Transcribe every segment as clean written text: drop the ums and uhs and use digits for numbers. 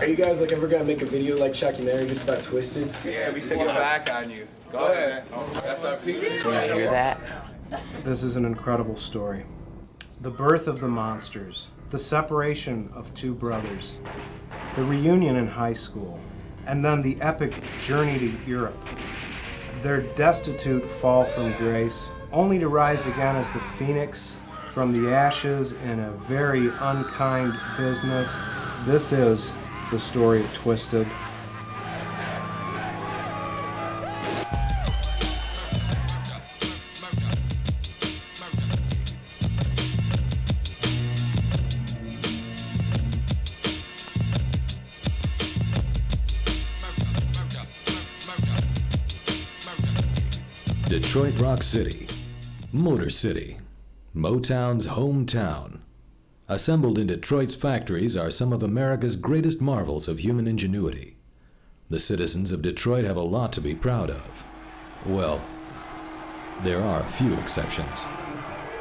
Are you guys like ever gonna make a video like Chuck and Mary just about Twiztid? Yeah, we took it back on you. Go ahead. Oh, that's our people. You hear that? This is an incredible story. The birth of the monsters, the separation of two brothers, the reunion in high school, and then the epic journey to Europe. Their destitute fall from grace, only to rise again as the phoenix from the ashes in a very unkind business. This is the story of Twiztid. Detroit Rock City, Motor City, Motown's hometown. Assembled in Detroit's factories are some of America's greatest marvels of human ingenuity. The citizens of Detroit have a lot to be proud of. Well, there are a few exceptions.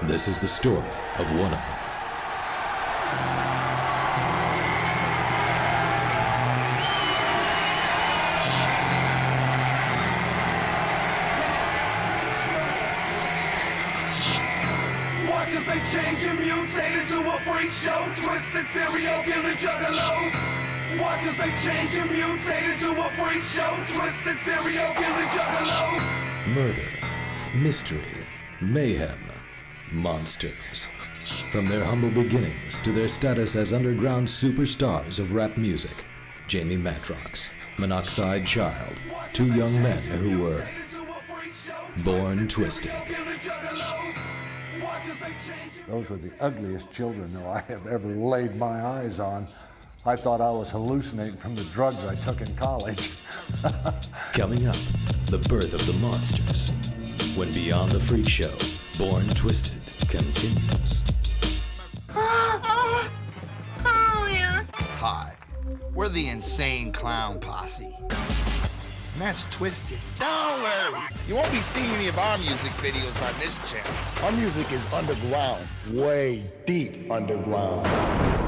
This is the story of one of them. Watch as they change and mutate into a freak show. Twisted serial killer juggalos. Watch as they change and mutate into a freak show. Twisted serial killer juggalos. Murder, mystery, mayhem, monsters. From their humble beginnings to their status as underground superstars of rap music, Jamie Matrox, Monoxide Child, two young men who were born twisted. Those were the ugliest children that I have ever laid my eyes on. I thought I was hallucinating from the drugs I took in college. Coming up, the birth of the monsters. When Beyond the Freak Show, Born Twiztid continues. Oh, yeah. Hi, we're the Insane Clown Posse. And that's Twiztid. Don't worry, you won't be seeing any of our music videos on this channel. Our music is underground, way deep underground.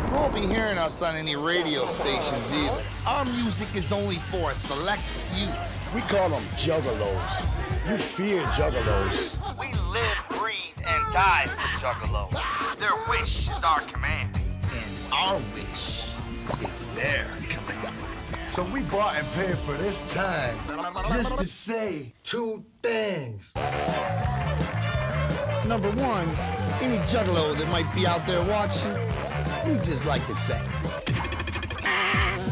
You won't be hearing us on any radio stations either. Our music is only for a select few. We call them juggalos. You fear juggalos. We live, breathe, and die for juggalos. Their wish is our command. And our wish is their command. So we bought and paid for this time just to say two things. Number one, any juggalo that might be out there watching, we just like to say.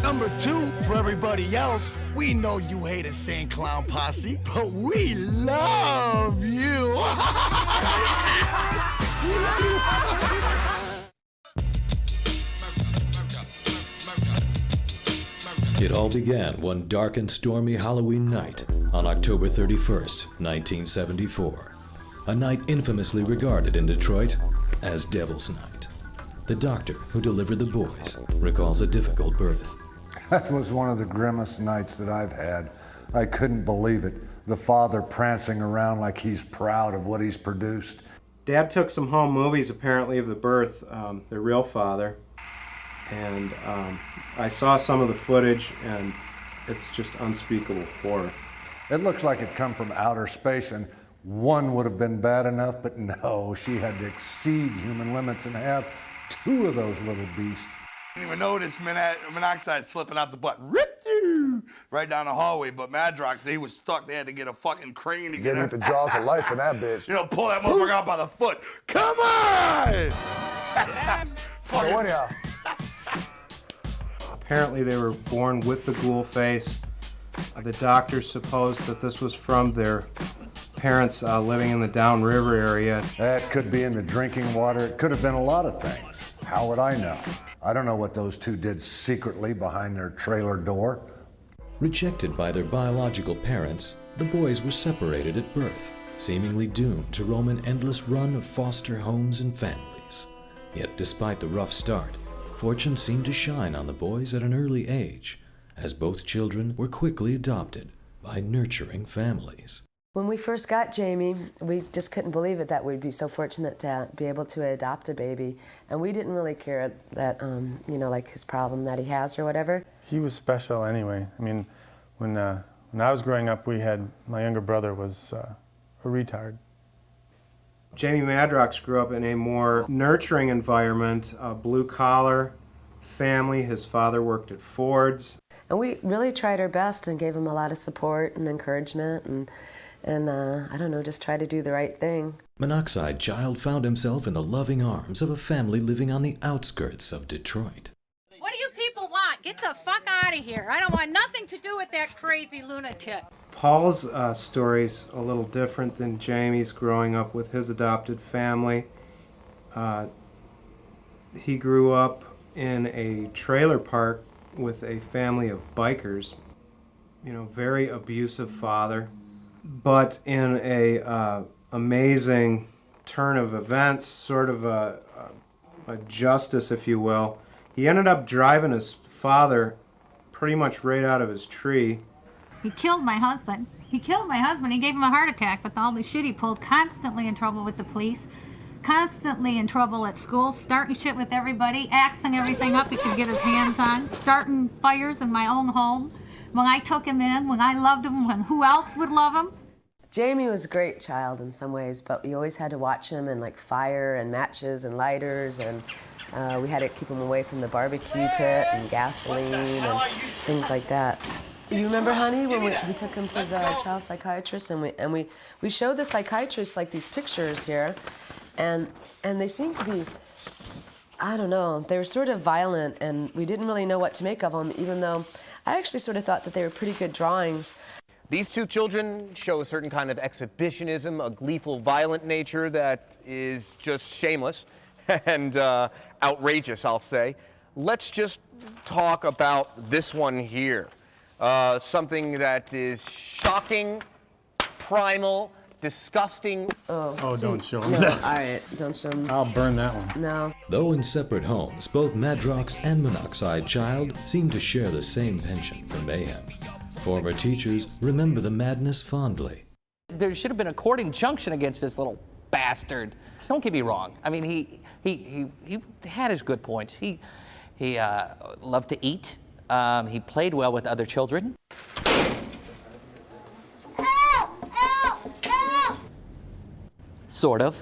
Number two, for everybody else, we know you hate Insane Clown Posse, but we love you. It all began one dark and stormy Halloween night on October 31st, 1974. A night infamously regarded in Detroit as Devil's Night. The doctor who delivered the boys recalls a difficult birth. That was one of the grimmest nights that I've had. I couldn't believe it. The father prancing around like he's proud of what he's produced. Dad took some home movies apparently of the birth, their real father, and I saw some of the footage, and it's just unspeakable horror. It looks like it come from outer space, and one would have been bad enough, but no, she had to exceed human limits and have two of those little beasts. I didn't even notice Monoxide slipping out the butt. Right down the hallway, but Madrox, he was stuck. They had to get a fucking crane to get Getting him. at the jaws of life in that bitch. You know, pull that motherfucker out by the foot. Come on! So anyhow, Apparently they were born with the ghoul face. The doctors supposed that this was from their parents living in the downriver area. That could be in the drinking water. It could have been a lot of things. How would I know? I don't know what those two did secretly behind their trailer door. Rejected by their biological parents, the boys were separated at birth, seemingly doomed to roam an endless run of foster homes and families. Yet despite the rough start, fortune seemed to shine on the boys at an early age, as both children were quickly adopted by nurturing families. When we first got Jamie, we just couldn't believe it that we'd be so fortunate to be able to adopt a baby. And we didn't really care that, like his problem that he has or whatever. He was special anyway. I mean, when I was growing up, my younger brother was a retard. Jamie Madrox grew up in a more nurturing environment, a blue-collar family. His father worked at Ford's. And we really tried our best and gave him a lot of support and encouragement and I don't know, just try to do the right thing. Monoxide Child found himself in the loving arms of a family living on the outskirts of Detroit. What do you people want? Get the fuck out of here. I don't want nothing to do with that crazy lunatic. Paul's story's a little different than Jamie's growing up with his adopted family. He grew up in a trailer park with a family of bikers, very abusive father. But in a amazing turn of events, sort of a justice, if you will, he ended up driving his father pretty much right out of his tree. He killed my husband. He gave him a heart attack with all the shit he pulled, constantly in trouble with the police, constantly in trouble at school, starting shit with everybody, axing everything up he could get his hands on, starting fires in my own home. When I took him in, when I loved him, when who else would love him? Jamie was a great child in some ways, but we always had to watch him in fire and matches and lighters, and we had to keep him away from the barbecue pit and gasoline and things like that. You remember, honey, when we took him to the child psychiatrist and we showed the psychiatrist these pictures here, and they seemed to be, I don't know, they were sort of violent, and we didn't really know what to make of them, even though I actually sort of thought that they were pretty good drawings. These two children show a certain kind of exhibitionism, a gleeful, violent nature that is just shameless and outrageous, I'll say. Let's just talk about this one here. Something that is shocking, primal, disgusting. Oh, don't show him No, that. all right, don't show him. I'll burn that one. No. Though in separate homes, both Madrox and Monoxide Child seem to share the same penchant for mayhem. Former teachers remember the madness fondly. There should have been a court injunction against this little bastard. Don't get me wrong. I mean, he had his good points. He loved to eat. He played well with other children. Help! Help! Help! Sort of.